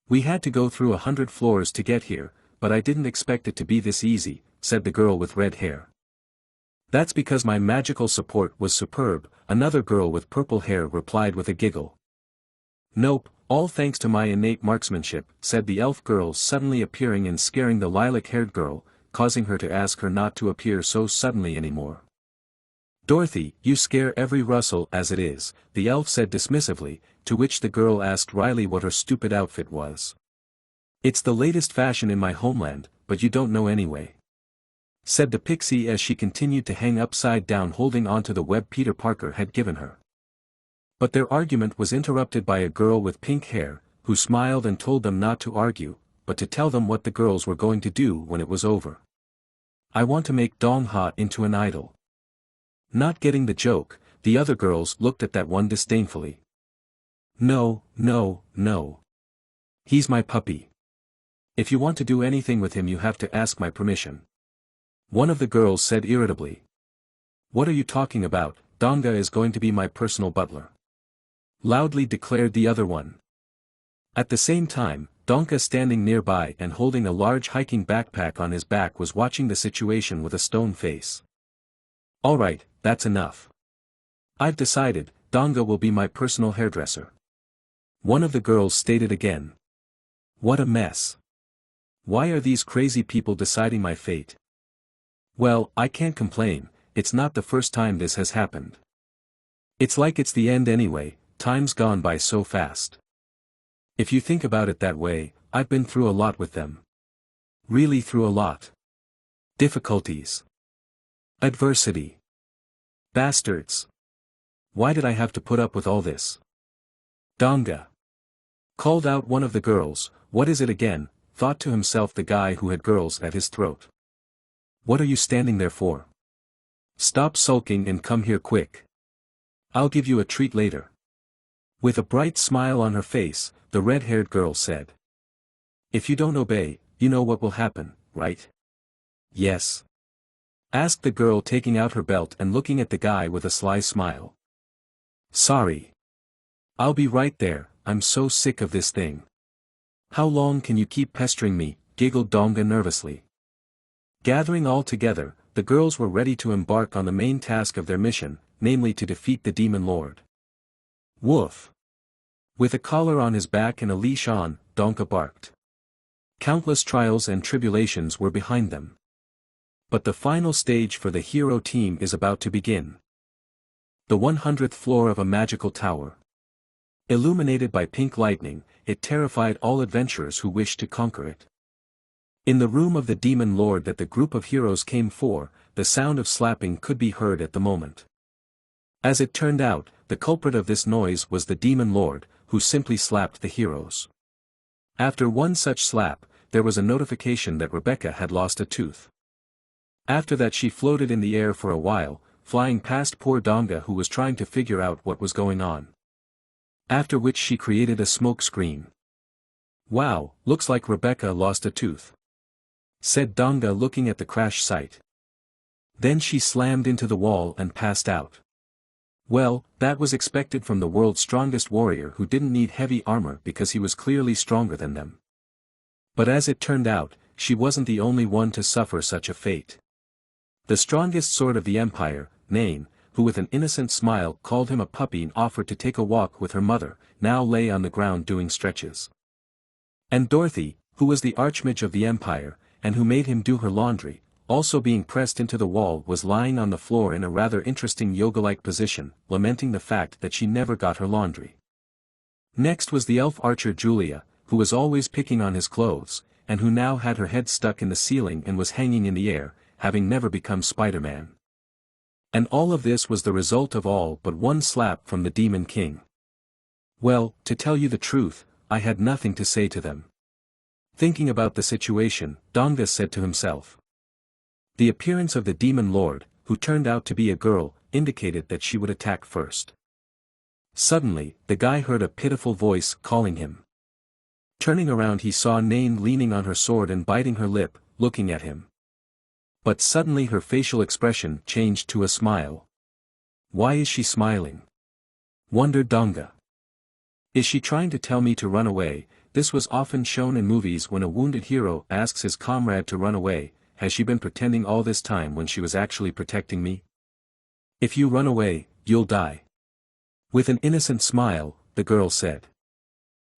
We had to go through 100 floors to get here, but I didn't expect it to be this easy, said the girl with red hair. That's because my magical support was superb, another girl with purple hair replied with a giggle. Nope, all thanks to my innate marksmanship, said the elf girl suddenly appearing and scaring the lilac-haired girl, causing her to ask her not to appear so suddenly anymore. Dorothy, you scare every Russell as it is, the elf said dismissively, to which the girl asked Riley what her stupid outfit was. It's the latest fashion in my homeland, but you don't know anyway, said the pixie as she continued to hang upside down holding onto the web Peter Parker had given her. But their argument was interrupted by a girl with pink hair, who smiled and told them not to argue, but to tell them what the girls were going to do when it was over. I want to make Dong Ha into an idol. Not getting the joke, the other girls looked at that one disdainfully. No, no, no. He's my puppy. If you want to do anything with him you have to ask my permission. One of the girls said irritably. What are you talking about? Donga is going to be my personal butler, loudly declared the other one. At the same time, Donka standing nearby and holding a large hiking backpack on his back was watching the situation with a stone face. Alright, that's enough. I've decided, Donga will be my personal hairdresser. One of the girls stated again. What a mess. Why are these crazy people deciding my fate? Well, I can't complain, it's not the first time this has happened. It's like it's the end anyway, time's gone by so fast. If you think about it that way, I've been through a lot with them. Really through a lot. Difficulties. Adversity. Bastards. Why did I have to put up with all this? Donga. Called out one of the girls, what is it again, thought to himself the guy who had girls at his throat. What are you standing there for? Stop sulking and come here quick. I'll give you a treat later. With a bright smile on her face, the red-haired girl said. If you don't obey, you know what will happen, right? Yes. Asked the girl taking out her belt and looking at the guy with a sly smile. Sorry. I'll be right there, I'm so sick of this thing. How long can you keep pestering me, giggled Donga nervously. Gathering all together, the girls were ready to embark on the main task of their mission, namely to defeat the Demon Lord. Woof! With a collar on his back and a leash on, Donka barked. Countless trials and tribulations were behind them. But the final stage for the hero team is about to begin. The 100th floor of a magical tower. Illuminated by pink lightning, it terrified all adventurers who wished to conquer it. In the room of the Demon Lord that the group of heroes came for, the sound of slapping could be heard at the moment. As it turned out, the culprit of this noise was the Demon Lord, who simply slapped the heroes. After one such slap, there was a notification that Rebecca had lost a tooth. After that she floated in the air for a while, flying past poor Donga who was trying to figure out what was going on. After which she created a smoke screen. Wow, looks like Rebecca lost a tooth, said Donga looking at the crash site. Then she slammed into the wall and passed out. Well, that was expected from the world's strongest warrior who didn't need heavy armor because he was clearly stronger than them. But as it turned out, she wasn't the only one to suffer such a fate. The strongest sword of the Empire, Nain, who with an innocent smile called him a puppy and offered to take a walk with her mother, now lay on the ground doing stretches. And Dorothy, who was the archmage of the Empire, and who made him do her laundry, also being pressed into the wall was lying on the floor in a rather interesting yoga-like position, lamenting the fact that she never got her laundry. Next was the elf archer Julia, who was always picking on his clothes, and who now had her head stuck in the ceiling and was hanging in the air, having never become Spider-Man. And all of this was the result of all but one slap from the Demon King. Well, to tell you the truth, I had nothing to say to them. Thinking about the situation, Donga said to himself. The appearance of the Demon Lord, who turned out to be a girl, indicated that she would attack first. Suddenly, the guy heard a pitiful voice calling him. Turning around he saw Nain leaning on her sword and biting her lip, looking at him. But suddenly her facial expression changed to a smile. Why is she smiling? Wondered Donga. Is she trying to tell me to run away? This was often shown in movies when a wounded hero asks his comrade to run away. Has she been pretending all this time when she was actually protecting me? If you run away, you'll die. With an innocent smile, the girl said.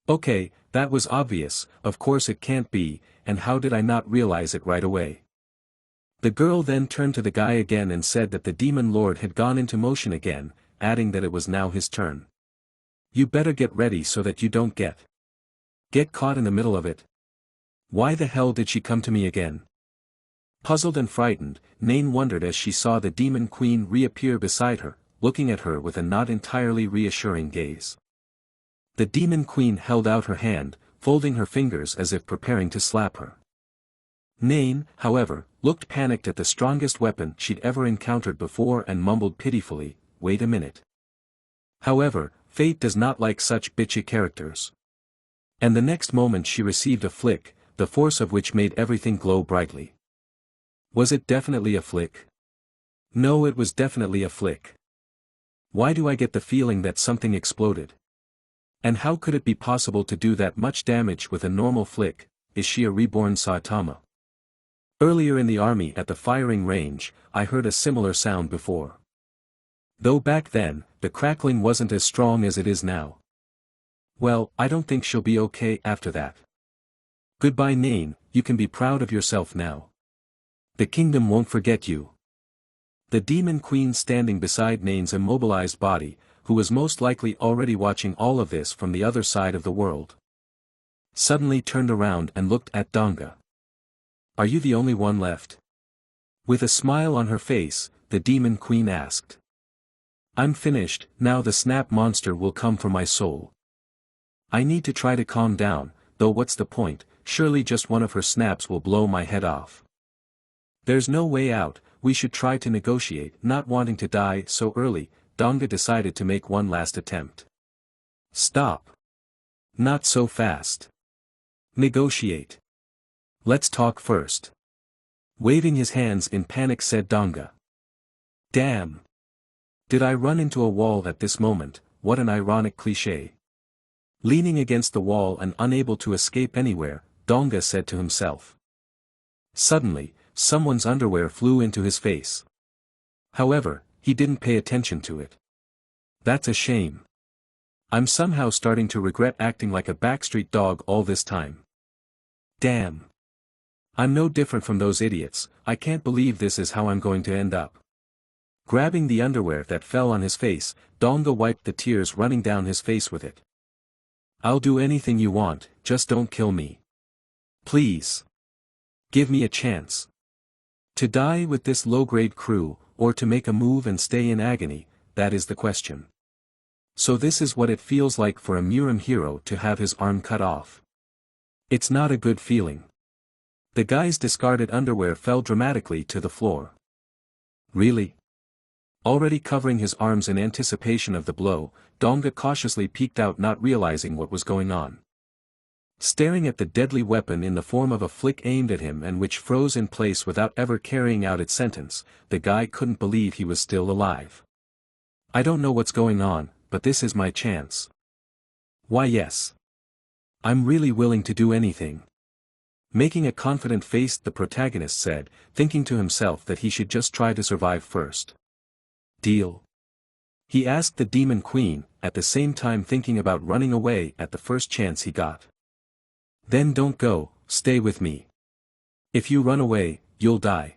Okay, that was obvious, of course it can't be, and how did I not realize it right away? The girl then turned to the guy again and said that the demon lord had gone into motion again, adding that it was now his turn. You better get ready so that you don't get caught in the middle of it. Why the hell did she come to me again? Puzzled and frightened, Nain wondered as she saw the demon queen reappear beside her, looking at her with a not entirely reassuring gaze. The demon queen held out her hand, folding her fingers as if preparing to slap her. Nain, however, looked panicked at the strongest weapon she'd ever encountered before and mumbled pitifully, "Wait a minute." However, fate does not like such bitchy characters. And the next moment she received a flick, the force of which made everything glow brightly. Was it definitely a flick? No, it was definitely a flick. Why do I get the feeling that something exploded? And how could it be possible to do that much damage with a normal flick? Is she a reborn Saitama? Earlier in the army at the firing range, I heard a similar sound before. Though back then, the crackling wasn't as strong as it is now. Well, I don't think she'll be okay after that. Goodbye Nain, you can be proud of yourself now. The kingdom won't forget you. The demon queen standing beside Nain's immobilized body, who was most likely already watching all of this from the other side of the world, suddenly turned around and looked at Donga. Are you the only one left? With a smile on her face, the demon queen asked. I'm finished, now the snap monster will come for my soul. I need to try to calm down, though what's the point, surely just one of her snaps will blow my head off. There's no way out, we should try to negotiate. Not wanting to die so early, Donga decided to make one last attempt. Stop. Not so fast. Negotiate. Let's talk first. Waving his hands in panic said Donga. Damn. Did I run into a wall at this moment? What an ironic cliché. Leaning against the wall and unable to escape anywhere, Donga said to himself. Suddenly, someone's underwear flew into his face. However, he didn't pay attention to it. That's a shame. I'm somehow starting to regret acting like a backstreet dog all this time. Damn. I'm no different from those idiots. I can't believe this is how I'm going to end up. Grabbing the underwear that fell on his face, Donga wiped the tears running down his face with it. I'll do anything you want, just don't kill me. Please. Give me a chance. To die with this low-grade crew, or to make a move and stay in agony, that is the question. So this is what it feels like for a Murim hero to have his arm cut off. It's not a good feeling. The guy's discarded underwear fell dramatically to the floor. Really? Already covering his arms in anticipation of the blow, Donga cautiously peeked out, not realizing what was going on. Staring at the deadly weapon in the form of a flick aimed at him and which froze in place without ever carrying out its sentence, the guy couldn't believe he was still alive. I don't know what's going on, but this is my chance. Why yes. I'm really willing to do anything. Making a confident face, the protagonist said, thinking to himself that he should just try to survive first. Deal? He asked the demon queen, at the same time thinking about running away at the first chance he got. Then don't go, stay with me. If you run away, you'll die.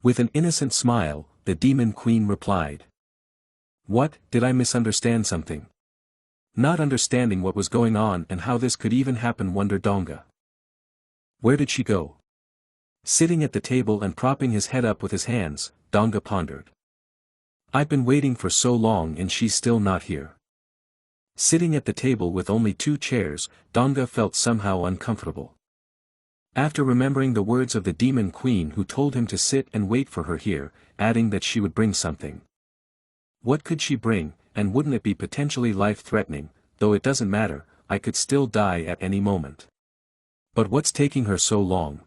With an innocent smile, the demon queen replied. What, did I misunderstand something? Not understanding what was going on and how this could even happen, wondered Donga. Where did she go? Sitting at the table and propping his head up with his hands, Donga pondered. I've been waiting for so long and she's still not here. Sitting at the table with only 2 chairs, Donga felt somehow uncomfortable. After remembering the words of the demon queen who told him to sit and wait for her here, adding that she would bring something. What could she bring, and wouldn't it be potentially life-threatening? Though it doesn't matter, I could still die at any moment. But what's taking her so long?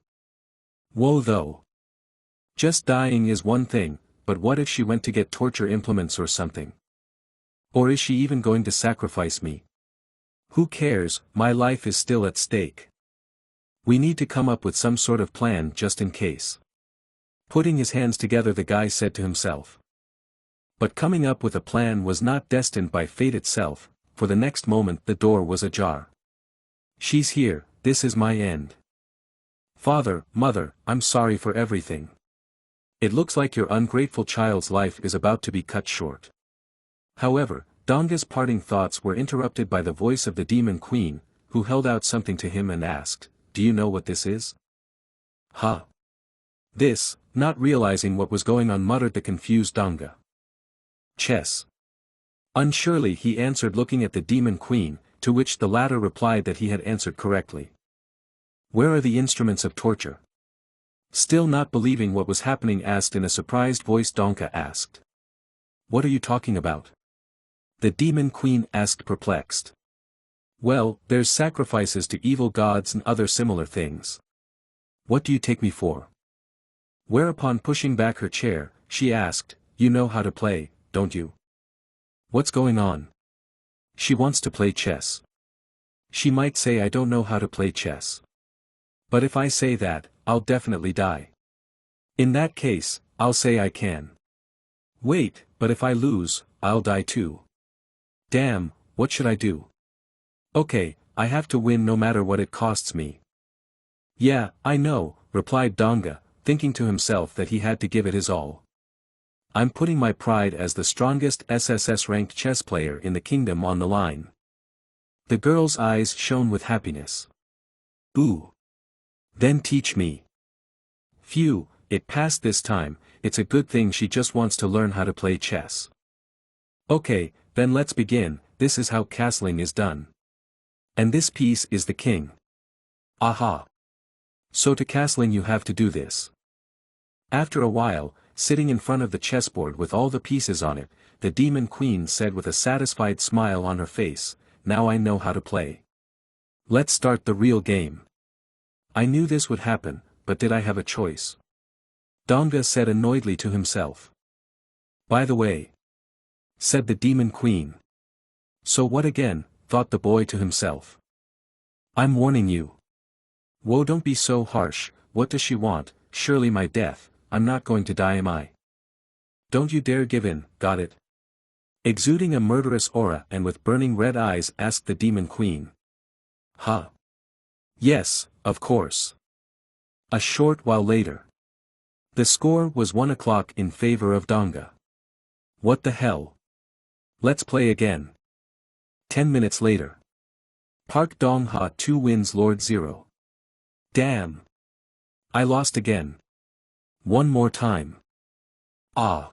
Whoa though. Just dying is one thing, but what if she went to get torture implements or something? Or is she even going to sacrifice me? Who cares, my life is still at stake. We need to come up with some sort of plan just in case. Putting his hands together, the guy said to himself. But coming up with a plan was not destined by fate itself, for the next moment the door was ajar. She's here, this is my end. Father, mother, I'm sorry for everything. It looks like your ungrateful child's life is about to be cut short. However, Donga's parting thoughts were interrupted by the voice of the demon queen, who held out something to him and asked, "Do you know what this is?" "Huh?" This, not realizing what was going on, muttered the confused Donga. "Chess." Unsurely, he answered, looking at the demon queen, to which the latter replied that he had answered correctly. "Where are the instruments of torture?" Still not believing what was happening, asked in a surprised voice, Donga asked. "What are you talking about?" The demon queen asked, perplexed. "Well, there's sacrifices to evil gods and other similar things. What do you take me for?" Whereupon, pushing back her chair, she asked, "You know how to play, don't you?" "What's going on?" "She wants to play chess." "She might say I don't know how to play chess. But if I say that, I'll definitely die. In that case, I'll say I can. Wait, but if I lose, I'll die too. Damn, what should I do?" "Okay, I have to win no matter what it costs me." "Yeah, I know," replied Donga, thinking to himself that he had to give it his all. "I'm putting my pride as the strongest SSS-ranked chess player in the kingdom on the line." The girl's eyes shone with happiness. "Ooh. Then teach me." "Phew, it passed this time, it's a good thing she just wants to learn how to play chess." "Okay, then let's begin, this is how castling is done. And this piece is the king. Aha. So to castling you have to do this." After a while, sitting in front of the chessboard with all the pieces on it, the demon queen said with a satisfied smile on her face, "Now I know how to play. Let's start the real game." I knew this would happen, but did I have a choice? Donga said annoyedly to himself. "By the way," said the demon queen. "So what again?" thought the boy to himself. "I'm warning you. Whoa, don't be so harsh, what does she want? Surely my death, I'm not going to die, am I? Don't you dare give in, got it?" Exuding a murderous aura and with burning red eyes, asked the demon queen. "Huh? Yes, of course." A short while later. The score was 1 o'clock in favor of Donga. "What the hell? Let's play again." 10 minutes later. Park Dong-ha 2 wins Lord 0. Damn. I lost again. One more time. Ah.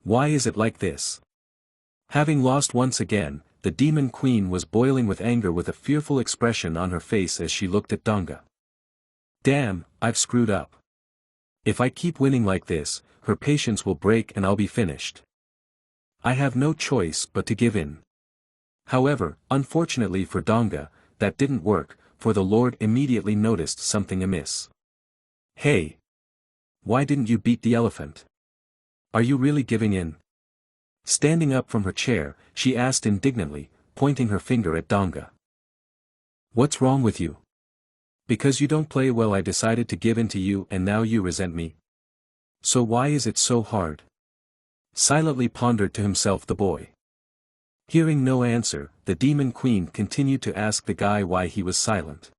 Why is it like this? Having lost once again, the demon queen was boiling with anger with a fearful expression on her face as she looked at Donga. Damn, I've screwed up. If I keep winning like this, her patience will break and I'll be finished. I have no choice but to give in. However, unfortunately for Donga, that didn't work, for the Lord immediately noticed something amiss. "Hey! Why didn't you beat the elephant? Are you really giving in?" Standing up from her chair, she asked indignantly, pointing her finger at Donga. "What's wrong with you? Because you don't play well I decided to give in to you and now you resent me? So why is it so hard?" Silently pondered to himself the boy. Hearing no answer, the demon queen continued to ask the guy why he was silent.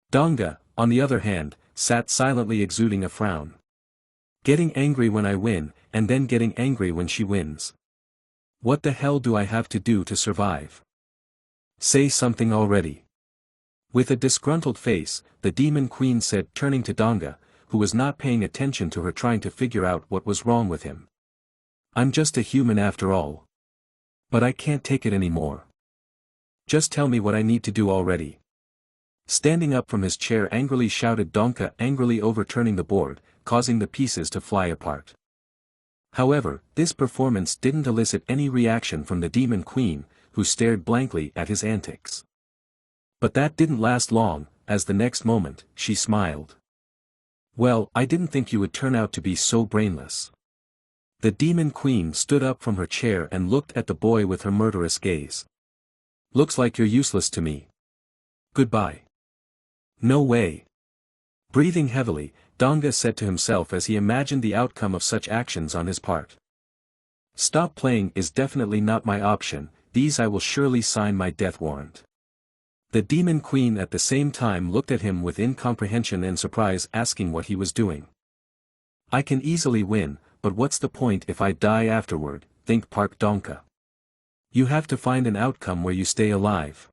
Donga, on the other hand, sat silently exuding a frown. Getting angry when I win, and then getting angry when she wins. What the hell do I have to do to survive? Say something already. With a disgruntled face, the demon queen said, turning to Donga, who was not paying attention to her, trying to figure out what was wrong with him. "I'm just a human after all. But I can't take it anymore. Just tell me what I need to do already." Standing up from his chair angrily shouted Donga, angrily overturning the board, causing the pieces to fly apart. However, this performance didn't elicit any reaction from the demon queen, who stared blankly at his antics. But that didn't last long, as the next moment, she smiled. "Well, I didn't think you would turn out to be so brainless." The demon queen stood up from her chair and looked at the boy with her murderous gaze. Looks like you're useless to me. Goodbye. No way. Breathing heavily, Donga said to himself as he imagined the outcome of such actions on his part. Stop playing is definitely not my option, these I will surely sign my death warrant. The Demon Queen at the same time looked at him with incomprehension and surprise, asking what he was doing. I can easily win, but what's the point if I die afterward, think Park Donka. You have to find an outcome where you stay alive.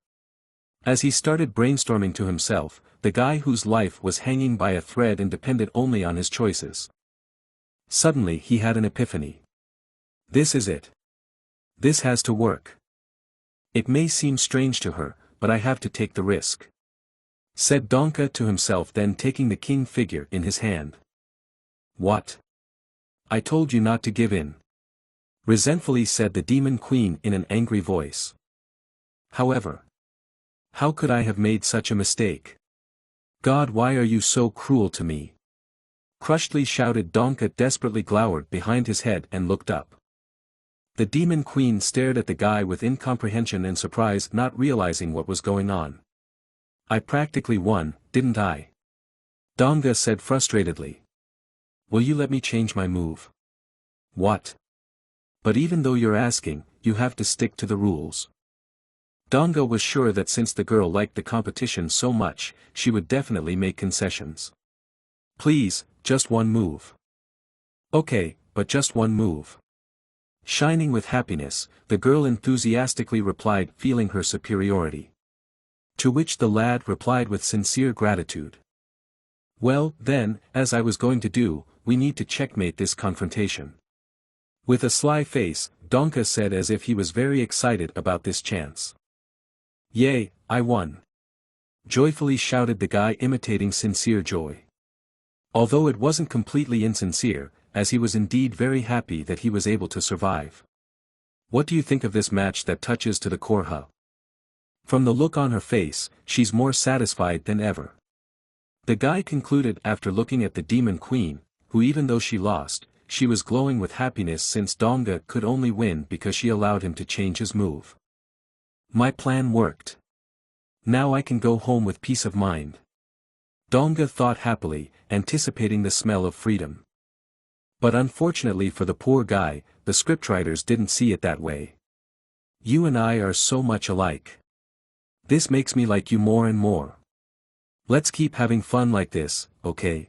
As he started brainstorming to himself, the guy whose life was hanging by a thread and depended only on his choices. Suddenly he had an epiphany. This is it. This has to work. It may seem strange to her, but I have to take the risk. Said Donka to himself, then taking the king figure in his hand. What? I told you not to give in. Resentfully said the Demon Queen in an angry voice. However, how could I have made such a mistake? God, why are you so cruel to me? Crushedly shouted Donka, desperately glowered behind his head and looked up. The Demon Queen stared at the guy with incomprehension and surprise, not realizing what was going on. I practically won, didn't I? Donga said frustratedly. Will you let me change my move? What? But even though you're asking, you have to stick to the rules. Donga was sure that since the girl liked the competition so much, she would definitely make concessions. Please, just one move. Okay, but just one move. Shining with happiness, the girl enthusiastically replied, feeling her superiority. To which the lad replied with sincere gratitude. Well, then, as I was going to do, we need to checkmate this confrontation. With a sly face, Donka said as if he was very excited about this chance. Yay, I won! Joyfully shouted the guy, imitating sincere joy. Although it wasn't completely insincere, as he was indeed very happy that he was able to survive. What do you think of this match that touches to the core, huh? From the look on her face, she's more satisfied than ever. The guy concluded after looking at the Demon Queen, who even though she lost, she was glowing with happiness since Donga could only win because she allowed him to change his move. My plan worked. Now I can go home with peace of mind. Donga thought happily, anticipating the smell of freedom. But unfortunately for the poor guy, the scriptwriters didn't see it that way. You and I are so much alike. This makes me like you more and more. Let's keep having fun like this, okay?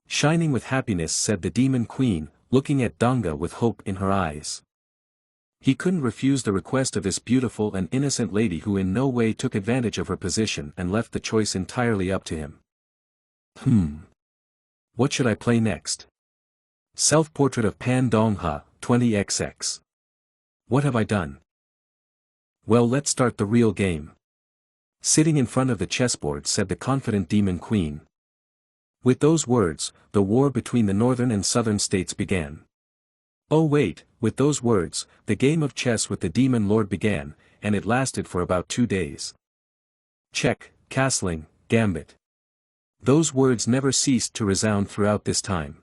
Shining with happiness, said the Demon Queen, looking at Donga with hope in her eyes. He couldn't refuse the request of this beautiful and innocent lady who in no way took advantage of her position and left the choice entirely up to him. What should I play next? Self-Portrait of Pan Dong-ha, 20XX. What have I done? Well, let's start the real game. Sitting in front of the chessboard, said the confident Demon Queen. With those words, the war between the northern and southern states began. Oh wait, with those words, the game of chess with the Demon Lord began, and it lasted for about 2 days. Check, castling, gambit. Those words never ceased to resound throughout this time.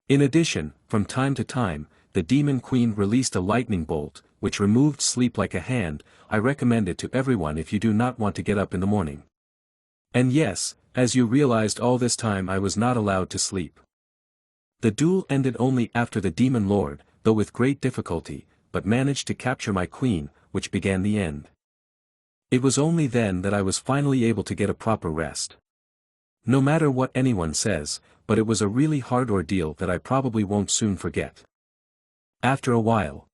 In addition, from time to time, the Demon Queen released a lightning bolt, which removed sleep like a hand. I recommend it to everyone if you do not want to get up in the morning. And yes, as you realized all this time, I was not allowed to sleep. The duel ended only after the Demon Lord, though with great difficulty, but managed to capture my queen, which began the end. It was only then that I was finally able to get a proper rest. No matter what anyone says, but it was a really hard ordeal that I probably won't soon forget. After a while,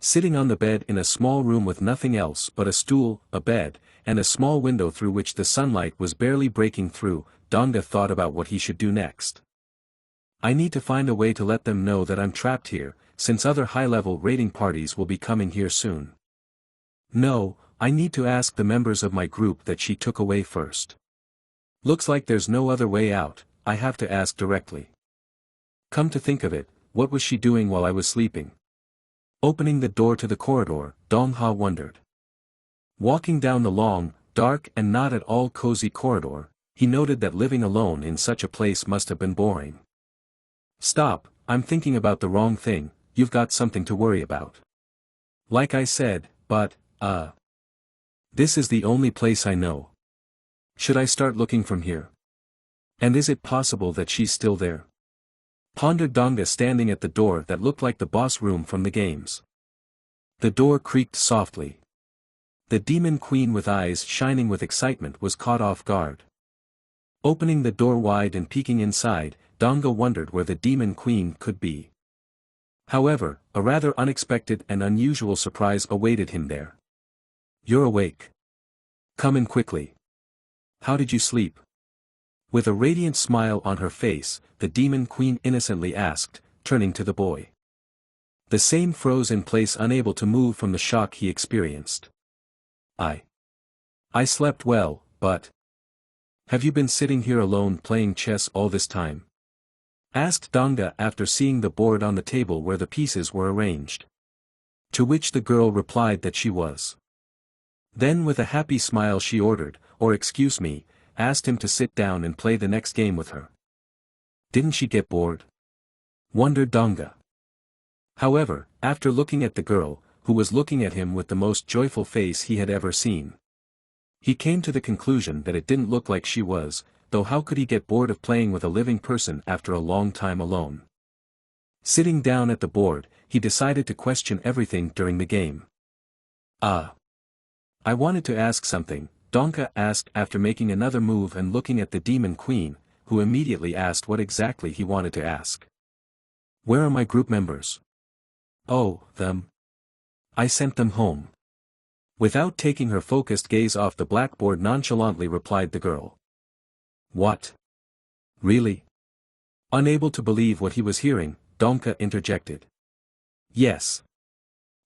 sitting on the bed in a small room with nothing else but a stool, a bed, and a small window through which the sunlight was barely breaking through, Donga thought about what he should do next. I need to find a way to let them know that I'm trapped here, since other high-level raiding parties will be coming here soon. No, I need to ask the members of my group that she took away first. Looks like there's no other way out, I have to ask directly. Come to think of it, what was she doing while I was sleeping? Opening the door to the corridor, Dong-ha wondered. Walking down the long, dark and not at all cozy corridor, he noted that living alone in such a place must have been boring. Stop, I'm thinking about the wrong thing, you've got something to worry about. Like I said, but, This is the only place I know. Should I start looking from here? And is it possible that she's still there? Pondered Donga standing at the door that looked like the boss room from the games. The door creaked softly. The demon queen with eyes shining with excitement was caught off guard. Opening the door wide and peeking inside, Donga wondered where the demon queen could be. However, a rather unexpected and unusual surprise awaited him there. "You're awake. Come in quickly. How did you sleep?" With a radiant smile on her face, the demon queen innocently asked, turning to the boy. The same froze in place, unable to move from the shock he experienced. I slept well, but... Have you been sitting here alone playing chess all this time?" asked Donga after seeing the board on the table where the pieces were arranged. To which the girl replied that she was. Then with a happy smile she ordered, or excuse me, asked him to sit down and play the next game with her. Didn't she get bored? Wondered Donga. However, after looking at the girl, who was looking at him with the most joyful face he had ever seen, he came to the conclusion that it didn't look like she was, though how could he get bored of playing with a living person after a long time alone? Sitting down at the board, he decided to question everything during the game. I wanted to ask something, Donka asked after making another move and looking at the demon queen, who immediately asked what exactly he wanted to ask. "Where are my group members?" "Oh, them. I sent them home." Without taking her focused gaze off the blackboard, nonchalantly replied the girl. "What? Really?" Unable to believe what he was hearing, Donka interjected. "Yes.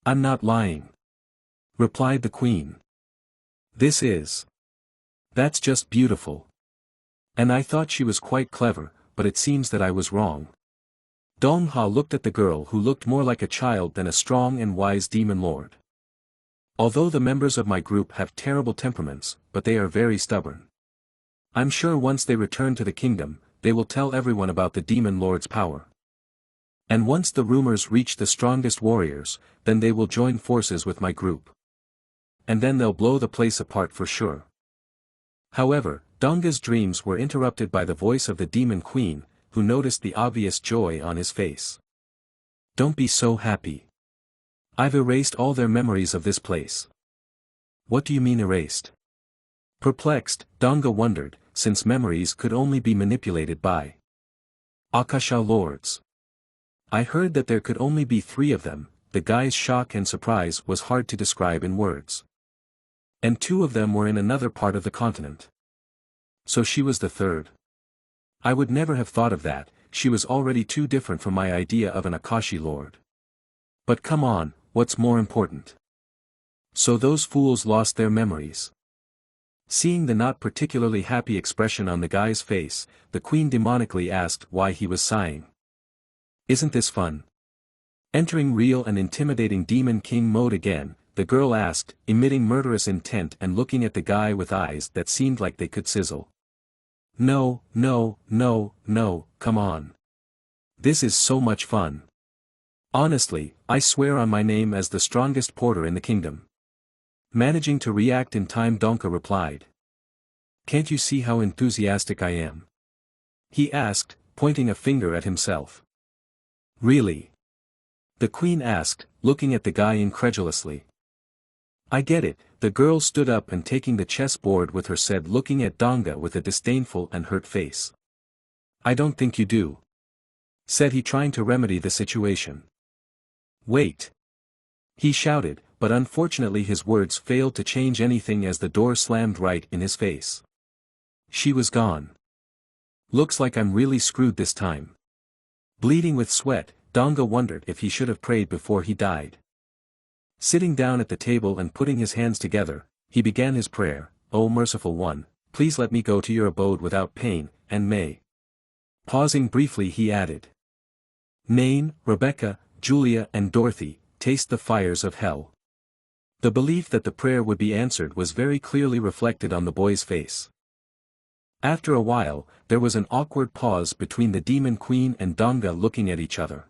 I'm not lying," replied the queen. That's just beautiful. And I thought she was quite clever, but it seems that I was wrong." Dong Ha looked at the girl, who looked more like a child than a strong and wise demon lord. "Although the members of my group have terrible temperaments, but they are very stubborn. I'm sure once they return to the kingdom, they will tell everyone about the demon lord's power. And once the rumors reach the strongest warriors, then they will join forces with my group. And then they'll blow the place apart for sure." However, Donga's dreams were interrupted by the voice of the demon queen, who noticed the obvious joy on his face. "Don't be so happy. I've erased all their memories of this place." "What do you mean erased?" Perplexed, Donga wondered, since memories could only be manipulated by Akasha lords. "I heard that there could only be 3 of them." The guy's shock and surprise was hard to describe in words. "And 2 of them were in another part of the continent. So she was the 3rd. I would never have thought of that, she was already too different from my idea of an Akashi lord. But come on, what's more important? So those fools lost their memories." Seeing the not particularly happy expression on the guy's face, the queen demonically asked why he was sighing. "Isn't this fun?" Entering real and intimidating demon king mode again, the girl asked, emitting murderous intent and looking at the guy with eyes that seemed like they could sizzle. No, come on. This is so much fun. Honestly, I swear on my name as the strongest porter in the kingdom." Managing to react in time, Donka replied. "Can't you see how enthusiastic I am?" he asked, pointing a finger at himself. "Really?" the queen asked, looking at the guy incredulously. "I get it," the girl stood up and taking the chessboard with her said, looking at Donga with a disdainful and hurt face. "I don't think you do," said he, trying to remedy the situation. "Wait!" he shouted, but unfortunately his words failed to change anything as the door slammed right in his face. She was gone. "Looks like I'm really screwed this time." Bleeding with sweat, Donga wondered if he should have prayed before he died. Sitting down at the table and putting his hands together, he began his prayer. "O merciful one, please let me go to your abode without pain, and may..." Pausing briefly he added, "Nain, Rebecca, Julia and Dorothy, taste the fires of hell." The belief that the prayer would be answered was very clearly reflected on the boy's face. After a while, there was an awkward pause between the demon queen and Donga looking at each other.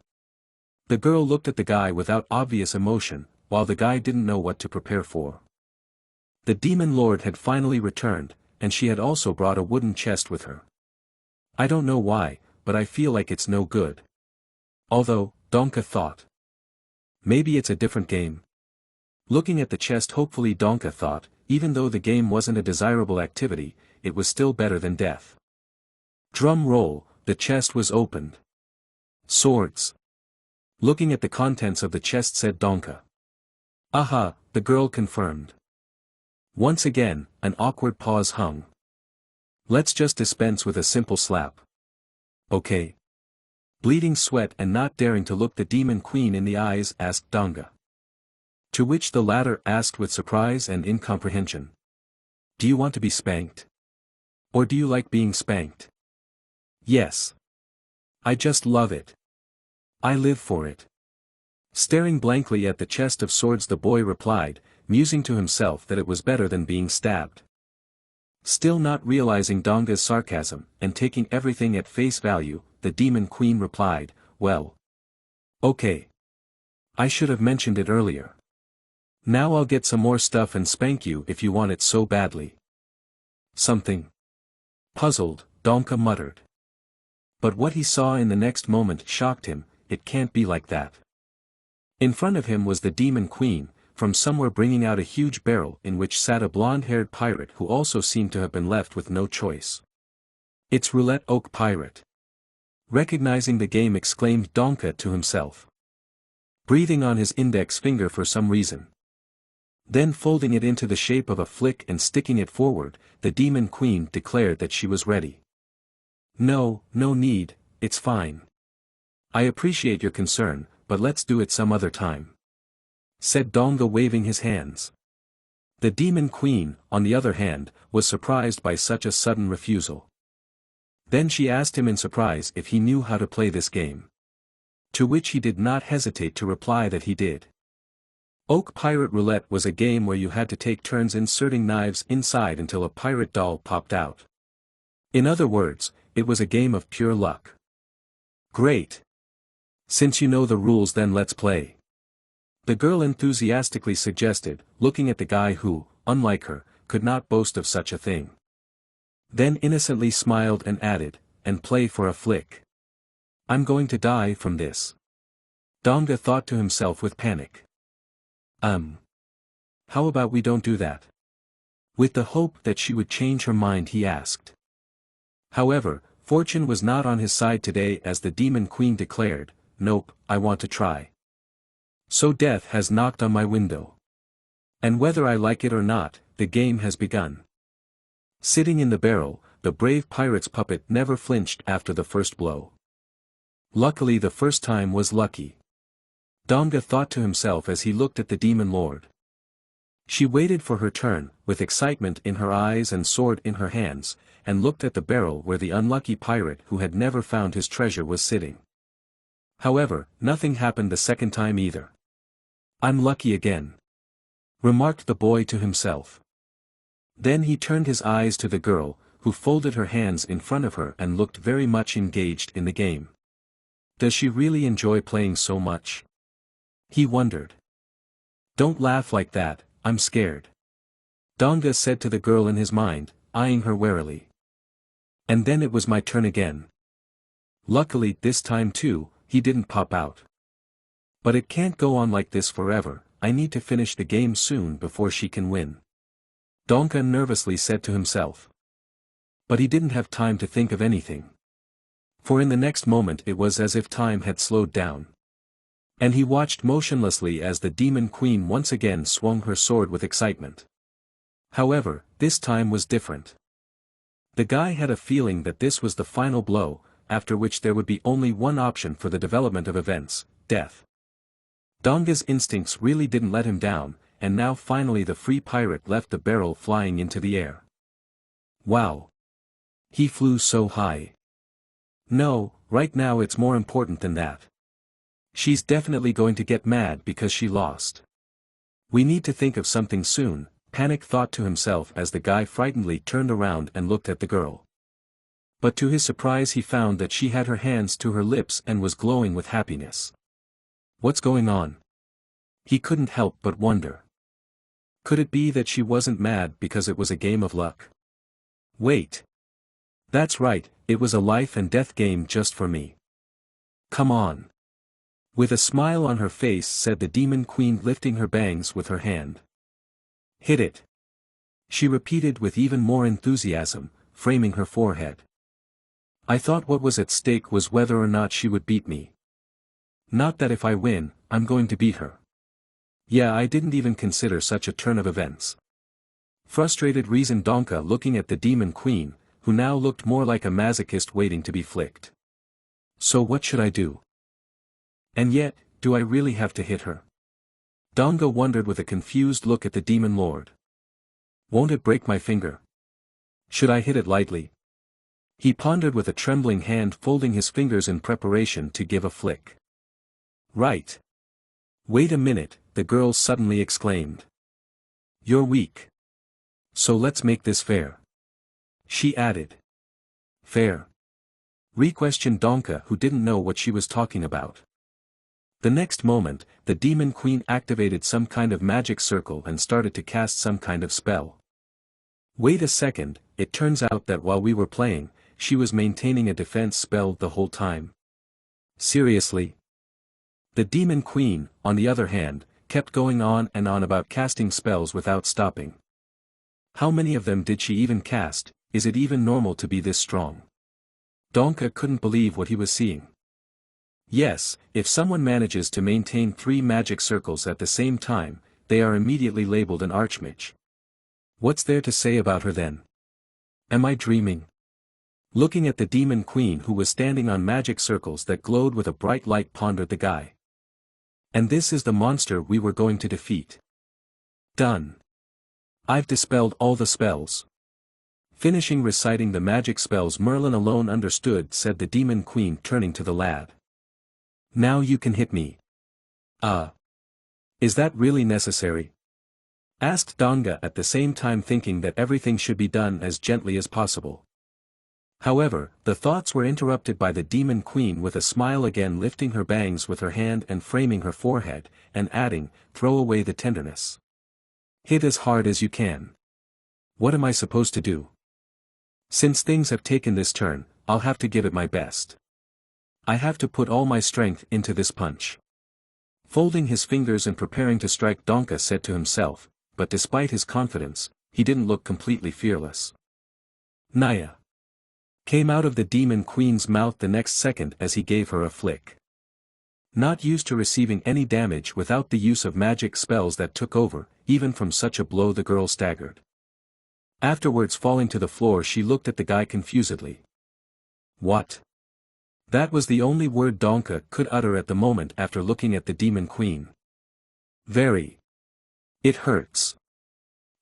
The girl looked at the guy without obvious emotion, while the guy didn't know what to prepare for. The demon lord had finally returned, and she had also brought a wooden chest with her. I don't know why, but I feel like it's no good. Although, Donka thought. Maybe it's a different game. Looking at the chest, hopefully, Donka thought, even though the game wasn't a desirable activity, it was still better than death. Drum roll, the chest was opened. Swords. Looking at the contents of the chest, said Donka. Aha, the girl confirmed. Once again, an awkward pause hung. Let's just dispense with a simple slap. Okay. Bleeding sweat and not daring to look the demon queen in the eyes, asked Donga. To which the latter asked with surprise and incomprehension. Do you want to be spanked? Or do you like being spanked? Yes. I just love it. I live for it. Staring blankly at the chest of swords, the boy replied, musing to himself that it was better than being stabbed. Still not realizing Donga's sarcasm, and taking everything at face value, the demon queen replied, well. Okay. I should have mentioned it earlier. Now I'll get some more stuff and spank you if you want it so badly. Something. Puzzled, Donka muttered. But what he saw in the next moment shocked him. It can't be like that. In front of him was the demon queen, from somewhere bringing out a huge barrel in which sat a blonde-haired pirate who also seemed to have been left with no choice. It's Roulette Oak Pirate. Recognizing the game, exclaimed Donka to himself. Breathing on his index finger for some reason. Then folding it into the shape of a flick and sticking it forward, the demon queen declared that she was ready. No need, it's fine. I appreciate your concern, but let's do it some other time. Said Donga, waving his hands. The demon queen, on the other hand, was surprised by such a sudden refusal. Then she asked him in surprise if he knew how to play this game. To which he did not hesitate to reply that he did. Oak Pirate Roulette was a game where you had to take turns inserting knives inside until a pirate doll popped out. In other words, it was a game of pure luck. Great. Since you know the rules, then let's play. The girl enthusiastically suggested, looking at the guy who, unlike her, could not boast of such a thing. Then innocently smiled and added, and play for a flick. I'm going to die from this. Donga thought to himself with panic. How about we don't do that? With the hope that she would change her mind, he asked. However, fortune was not on his side today, as the demon queen declared, nope, I want to try. So death has knocked on my window. And whether I like it or not, the game has begun. Sitting in the barrel, the brave pirate's puppet never flinched after the first blow. Luckily, the first time was lucky. Donga thought to himself as he looked at the demon lord. She waited for her turn, with excitement in her eyes and sword in her hands, and looked at the barrel where the unlucky pirate who had never found his treasure was sitting. However, nothing happened the second time either. I'm lucky again, remarked the boy to himself. Then he turned his eyes to the girl, who folded her hands in front of her and looked very much engaged in the game. Does she really enjoy playing so much? He wondered. Don't laugh like that, I'm scared. Donga said to the girl in his mind, eyeing her warily. And then it was my turn again. Luckily, this time too, he didn't pop out. But it can't go on like this forever, I need to finish the game soon before she can win. Donga nervously said to himself. But he didn't have time to think of anything. For in the next moment it was as if time had slowed down. And he watched motionlessly as the demon queen once again swung her sword with excitement. However, this time was different. The guy had a feeling that this was the final blow, after which there would be only one option for the development of events, death. Donga's instincts really didn't let him down, and now finally the free pirate left the barrel flying into the air. Wow! He flew so high. No, right now it's more important than that. She's definitely going to get mad because she lost. We need to think of something soon, Panic thought to himself as the guy frightenedly turned around and looked at the girl. But to his surprise he found that she had her hands to her lips and was glowing with happiness. What's going on? He couldn't help but wonder. Could it be that she wasn't mad because it was a game of luck? Wait. That's right, it was a life and death game just for me. Come on. With a smile on her face said the Demon Queen, lifting her bangs with her hand. Hit it. She repeated with even more enthusiasm, framing her forehead. I thought what was at stake was whether or not she would beat me. Not that if I win, I'm going to beat her. Yeah, I didn't even consider such a turn of events. Frustrated reasoned Donka, looking at the Demon Queen, who now looked more like a masochist waiting to be flicked. So what should I do? And yet, do I really have to hit her? Donga wondered with a confused look at the Demon Lord. Won't it break my finger? Should I hit it lightly? He pondered with a trembling hand, folding his fingers in preparation to give a flick. Right. Wait a minute, the girl suddenly exclaimed. You're weak. So let's make this fair. She added. Fair? Re-questioned Donka, who didn't know what she was talking about. The next moment, the Demon Queen activated some kind of magic circle and started to cast some kind of spell. Wait a second, it turns out that while we were playing, she was maintaining a defense spell the whole time. Seriously? The Demon Queen, on the other hand, kept going on and on about casting spells without stopping. How many of them did she even cast? Is it even normal to be this strong? Donka couldn't believe what he was seeing. Yes, if someone manages to maintain 3 magic circles at the same time, they are immediately labeled an archmage. What's there to say about her then? Am I dreaming? Looking at the Demon Queen, who was standing on magic circles that glowed with a bright light, pondered the guy. And this is the monster we were going to defeat. Done. I've dispelled all the spells. Finishing reciting the magic spells Merlin alone understood, said the Demon Queen, turning to the lad. Now you can hit me. Is that really necessary? Asked Donga, at the same time thinking that everything should be done as gently as possible. However, the thoughts were interrupted by the Demon Queen with a smile, again lifting her bangs with her hand and framing her forehead, and adding, throw away the tenderness. Hit as hard as you can. What am I supposed to do? Since things have taken this turn, I'll have to give it my best. I have to put all my strength into this punch. Folding his fingers and preparing to strike, Donka said to himself, but despite his confidence, he didn't look completely fearless. Naya! Came out of the Demon Queen's mouth the next second as he gave her a flick. Not used to receiving any damage without the use of magic spells that took over, even from such a blow, the girl staggered. Afterwards, falling to the floor, she looked at the guy confusedly. What? That was the only word Donka could utter at the moment after looking at the Demon Queen. Very. It hurts.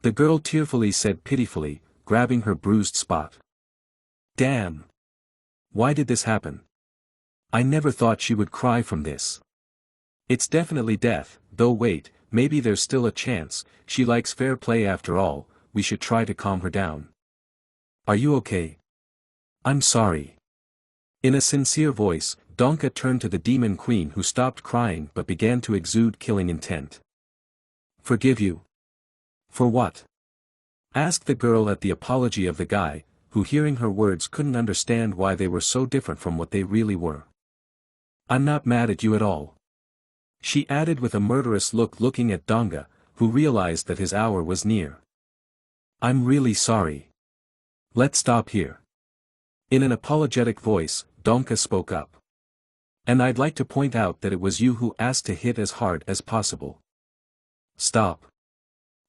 The girl tearfully said pitifully, grabbing her bruised spot. Damn. Why did this happen? I never thought she would cry from this. It's definitely death, though wait, maybe there's still a chance, she likes fair play after all, we should try to calm her down. Are you okay? I'm sorry. In a sincere voice, Donka turned to the Demon Queen, who stopped crying but began to exude killing intent. Forgive you? For what? Asked the girl at the apology of the guy, who, hearing her words, couldn't understand why they were so different from what they really were. I'm not mad at you at all. She added with a murderous look, looking at Donga, who realized that his hour was near. I'm really sorry. Let's stop here. In an apologetic voice, Donka spoke up. And I'd like to point out that it was you who asked to hit as hard as possible. Stop.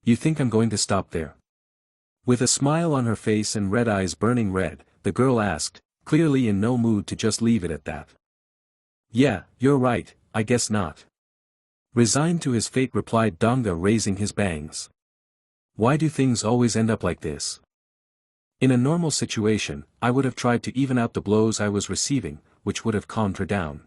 You think I'm going to stop there? With a smile on her face and red eyes burning red, the girl asked, clearly in no mood to just leave it at that. Yeah, you're right, I guess not. Resigned to his fate, replied Donga, raising his bangs. Why do things always end up like this? In a normal situation, I would have tried to even out the blows I was receiving, which would have calmed her down.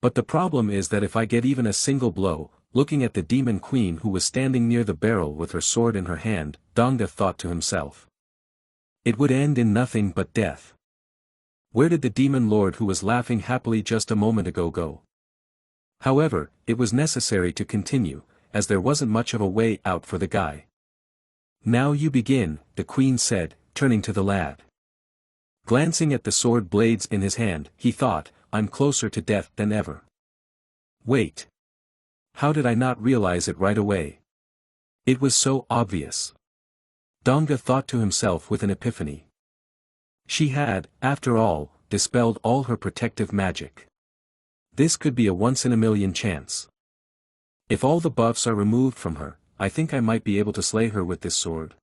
But the problem is that if I get even a single blow, looking at the Demon Queen, who was standing near the barrel with her sword in her hand, Donga thought to himself. It would end in nothing but death. Where did the Demon Lord, who was laughing happily just a moment ago, go? However, it was necessary to continue, as there wasn't much of a way out for the guy. "Now you begin," the queen said, turning to the lad. Glancing at the sword blades in his hand, he thought, "I'm closer to death than ever. Wait. How did I not realize it right away? It was so obvious." Donga thought to himself with an epiphany. She had, after all, dispelled all her protective magic. This could be a once-in-a-million chance. If all the buffs are removed from her, I think I might be able to slay her with this sword.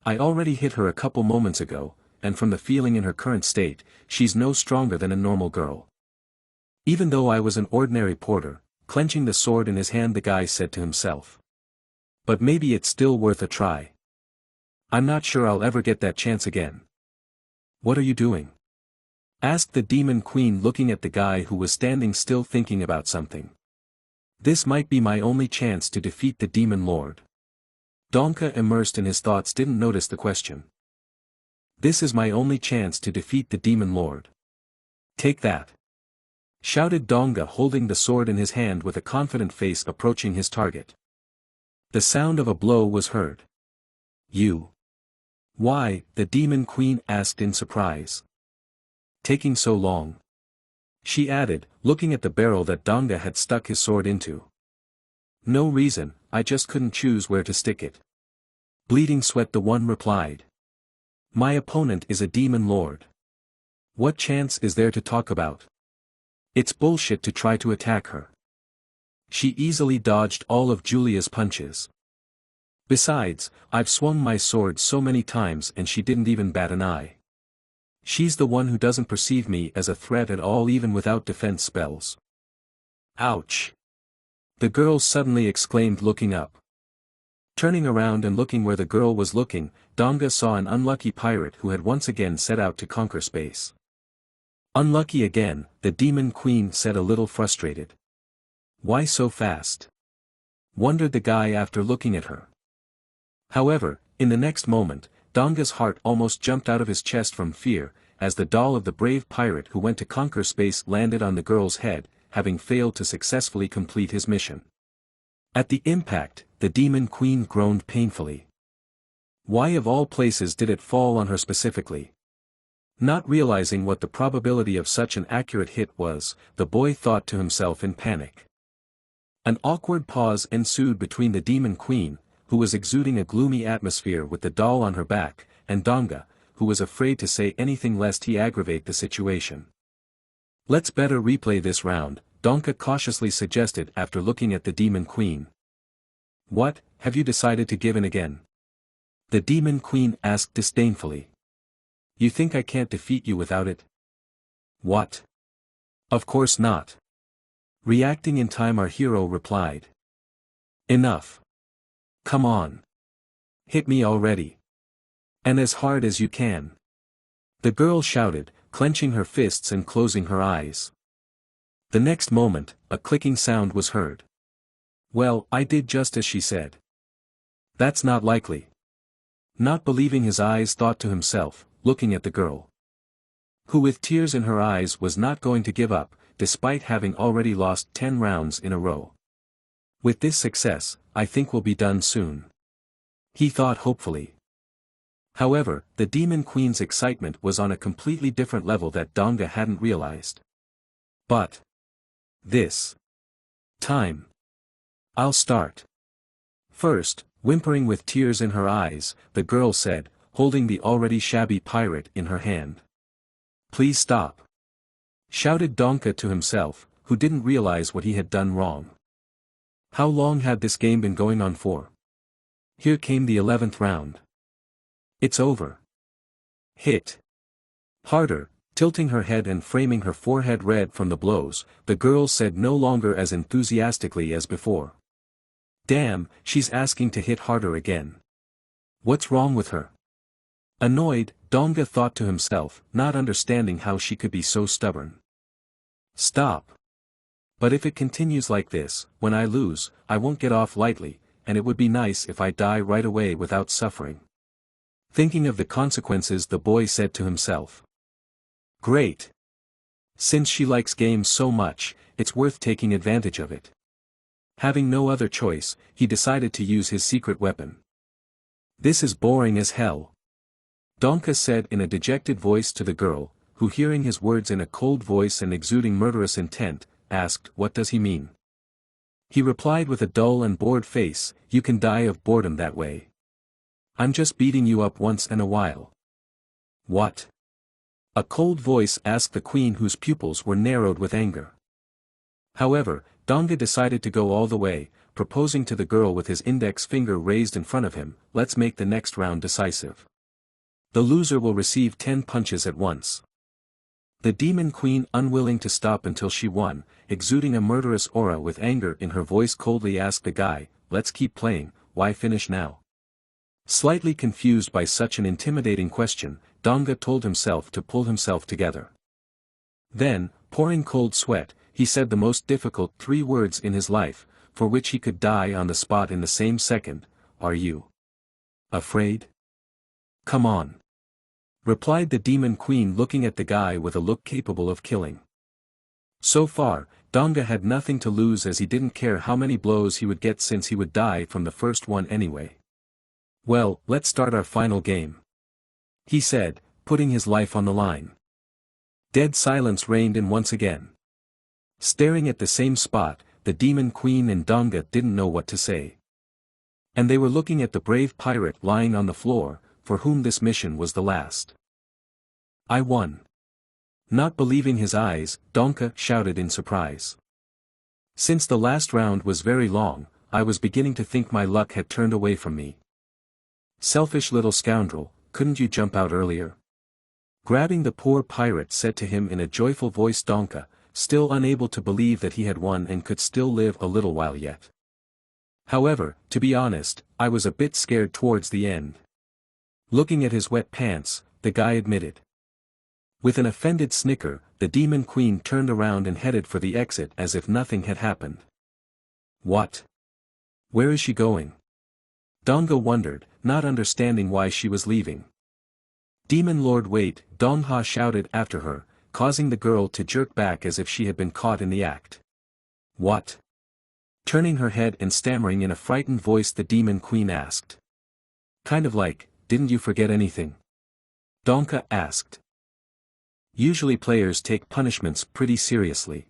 I already hit her a couple moments ago, and from the feeling in her current state, she's no stronger than a normal girl. Even though I was an ordinary porter, clenching the sword in his hand, the guy said to himself. But maybe it's still worth a try. I'm not sure I'll ever get that chance again. "What are you doing?" asked the demon queen, looking at the guy who was standing still thinking about something. "This might be my only chance to defeat the demon lord." Donka, immersed in his thoughts, didn't notice the question. "This is my only chance to defeat the demon lord. Take that!" shouted Donga, holding the sword in his hand with a confident face, approaching his target. The sound of a blow was heard. "You? Why?" the demon queen asked in surprise. "Taking so long?" she added, looking at the barrel that Donga had stuck his sword into. "No reason, I just couldn't choose where to stick it." Bleeding Sweat, the one replied. "My opponent is a demon lord. What chance is there to talk about? It's bullshit to try to attack her. She easily dodged all of Julia's punches. Besides, I've swung my sword so many times and she didn't even bat an eye. She's the one who doesn't perceive me as a threat at all, even without defense spells." "Ouch!" the girl suddenly exclaimed, looking up. Turning around and looking where the girl was looking, Donga saw an unlucky pirate who had once again set out to conquer space. "Unlucky again," the demon queen said, a little frustrated. "Why so fast?" wondered the guy after looking at her. However, in the next moment, Donga's heart almost jumped out of his chest from fear, as the doll of the brave pirate who went to conquer space landed on the girl's head, having failed to successfully complete his mission. At the impact, the demon queen groaned painfully. Why of all places did it fall on her specifically? Not realizing what the probability of such an accurate hit was, the boy thought to himself in panic. An awkward pause ensued between the demon queen, who was exuding a gloomy atmosphere with the doll on her back, and Donga, who was afraid to say anything lest he aggravate the situation. "Let's better replay this round," Donka cautiously suggested after looking at the demon queen. "What, have you decided to give in again?" the demon queen asked disdainfully. "You think I can't defeat you without it?" "What? Of course not." Reacting in time, our hero replied. "Enough. Come on. Hit me already. And as hard as you can." the girl shouted, clenching her fists and closing her eyes. The next moment, a clicking sound was heard. "Well, I did just as she said." "That's not likely." Not believing his eyes, thought to himself, looking at the girl, who with tears in her eyes was not going to give up, despite having already lost 10 rounds in a row. "With this success, I think we'll be done soon," he thought hopefully. However, the demon queen's excitement was on a completely different level that Donga hadn't realized. "But this time, I'll start first," whimpering with tears in her eyes, the girl said, holding the already shabby pirate in her hand. "Please stop," shouted Donka to himself, who didn't realize what he had done wrong. How long had this game been going on for? Here came the 11th round. "It's over." Hit harder, tilting her head and framing her forehead red from the blows, the girl said, no longer as enthusiastically as before. "Damn, she's asking to hit harder again. What's wrong with her?" Annoyed, Donga thought to himself, not understanding how she could be so stubborn. "Stop. But if it continues like this, when I lose, I won't get off lightly, and it would be nice if I die right away without suffering." Thinking of the consequences, the boy said to himself. "Great. Since she likes games so much, it's worth taking advantage of it." Having no other choice, he decided to use his secret weapon. This is boring as hell, Donka said in a dejected voice to the girl, who hearing his words in a cold voice and exuding murderous intent, asked what does he mean. He replied with a dull and bored face, you can die of boredom that way. I'm just beating you up once in a while. What? A cold voice asked the queen whose pupils were narrowed with anger. However, Donga decided to go all the way, proposing to the girl with his index finger raised in front of him, let's make the next round decisive. The loser will receive 10 punches at once. The demon queen, unwilling to stop until she won, exuding a murderous aura with anger in her voice, coldly asked the guy, let's keep playing, why finish now? Slightly confused by such an intimidating question, Donga told himself to pull himself together. Then, pouring cold sweat, he said the most difficult 3 words in his life, for which he could die on the spot in the same second, are you afraid? Come on, replied the demon queen, looking at the guy with a look capable of killing. So far, Donga had nothing to lose, as he didn't care how many blows he would get since he would die from the first one anyway. Well, let's start our final game, he said, putting his life on the line. Dead silence reigned in once again. Staring at the same spot, the demon queen and Donga didn't know what to say. And they were looking at the brave pirate lying on the floor, for whom this mission was the last. I won. Not believing his eyes, Donka shouted in surprise. Since the last round was very long, I was beginning to think my luck had turned away from me. Selfish little scoundrel, couldn't you jump out earlier? Grabbing the poor pirate said to him in a joyful voice. Donka, still unable to believe that he had won and could still live a little while yet. However, to be honest, I was a bit scared towards the end. Looking at his wet pants, the guy admitted. With an offended snicker, the demon queen turned around and headed for the exit as if nothing had happened. What? Where is she going? Donga wondered, not understanding why she was leaving. Demon Lord, wait, Dongha shouted after her, causing the girl to jerk back as if she had been caught in the act. What? Turning her head and stammering in a frightened voice, the demon queen asked. Kind of like, didn't you forget anything? Donka asked. Usually players take punishments pretty seriously.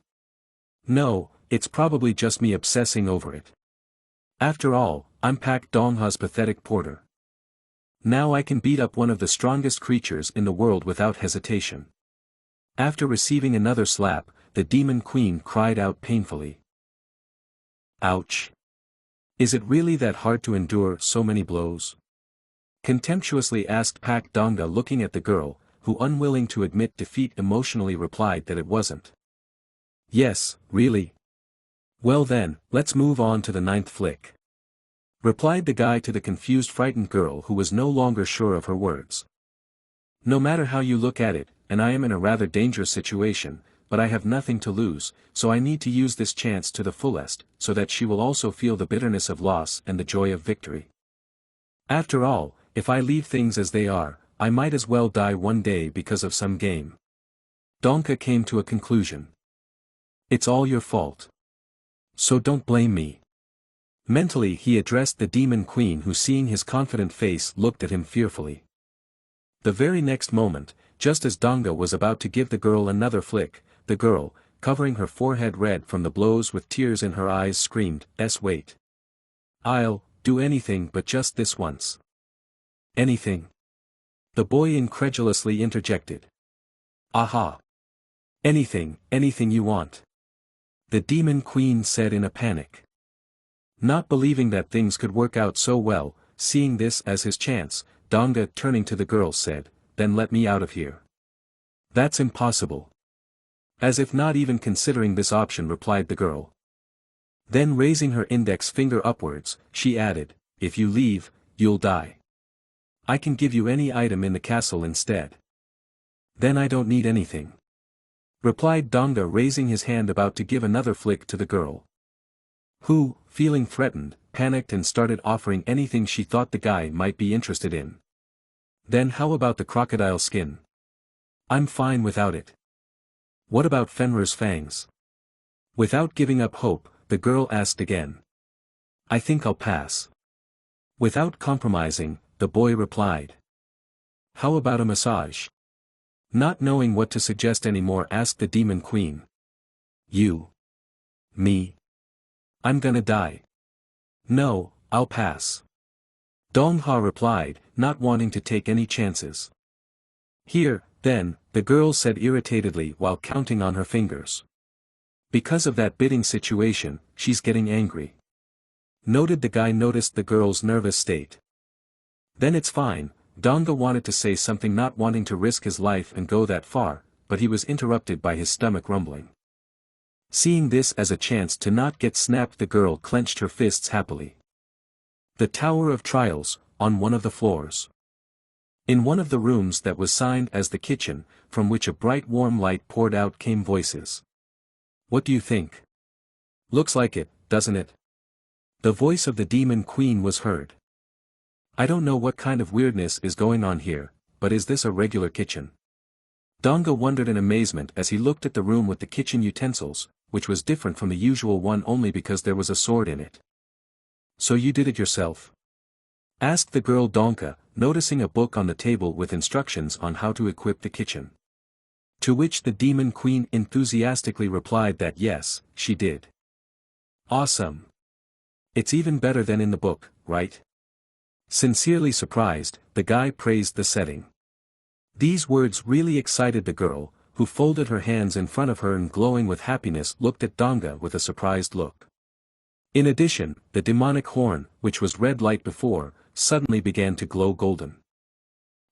No, it's probably just me obsessing over it. After all, I'm Pak Dongha's pathetic porter. Now I can beat up one of the strongest creatures in the world without hesitation. After receiving another slap, the demon queen cried out painfully. Ouch! Is it really that hard to endure so many blows? Contemptuously asked Pak Donga, looking at the girl, who, unwilling to admit defeat, emotionally replied that it wasn't. Yes, really? Well then, let's move on to the 9th flick, replied the guy to the confused, frightened girl, who was no longer sure of her words. No matter how you look at it, and I am in a rather dangerous situation, but I have nothing to lose, so I need to use this chance to the fullest, so that she will also feel the bitterness of loss and the joy of victory. After all, if I leave things as they are, I might as well die one day because of some game. Donka came to a conclusion. It's all your fault. So don't blame me. Mentally he addressed the demon queen, who, seeing his confident face, looked at him fearfully. The very next moment, just as Donga was about to give the girl another flick, the girl, covering her forehead red from the blows with tears in her eyes, screamed, Wait. I'll do anything but just this once. Anything? The boy incredulously interjected. Aha! Anything, anything you want. The demon queen said in a panic. Not believing that things could work out so well, seeing this as his chance, Donga, turning to the girl, said, Then let me out of here. That's impossible. As if not even considering this option, replied the girl. Then raising her index finger upwards, she added, If you leave, you'll die. I can give you any item in the castle instead. Then I don't need anything, replied Donga, raising his hand about to give another flick to the girl, who, feeling threatened, panicked and started offering anything she thought the guy might be interested in. Then how about the crocodile skin? I'm fine without it. What about Fenrir's fangs? Without giving up hope, the girl asked again. I think I'll pass. Without compromising, the boy replied. How about a massage? Not knowing what to suggest anymore, asked the demon queen. You? Me? I'm gonna die. No, I'll pass. Donghua replied, not wanting to take any chances. Here, then, the girl said irritatedly while counting on her fingers. Because of that bidding situation, she's getting angry. Noted. The guy noticed the girl's nervous state. Then it's fine. Donga wanted to say something, not wanting to risk his life and go that far, but he was interrupted by his stomach rumbling. Seeing this as a chance to not get snapped, the girl clenched her fists happily. The Tower of Trials, on one of the floors. In one of the rooms that was signed as the kitchen, from which a bright warm light poured out, came voices. What do you think? Looks like it, doesn't it? The voice of the demon queen was heard. I don't know what kind of weirdness is going on here, but is this a regular kitchen? Donga wondered in amazement as he looked at the room with the kitchen utensils, which was different from the usual one only because there was a sword in it. So you did it yourself? Asked the girl Donka, noticing a book on the table with instructions on how to equip the kitchen. To which the demon queen enthusiastically replied that yes, she did. Awesome. It's even better than in the book, right? Sincerely surprised, the guy praised the setting. These words really excited the girl, who folded her hands in front of her and glowing with happiness looked at Donga with a surprised look. In addition, the demonic horn, which was red light before, suddenly began to glow golden.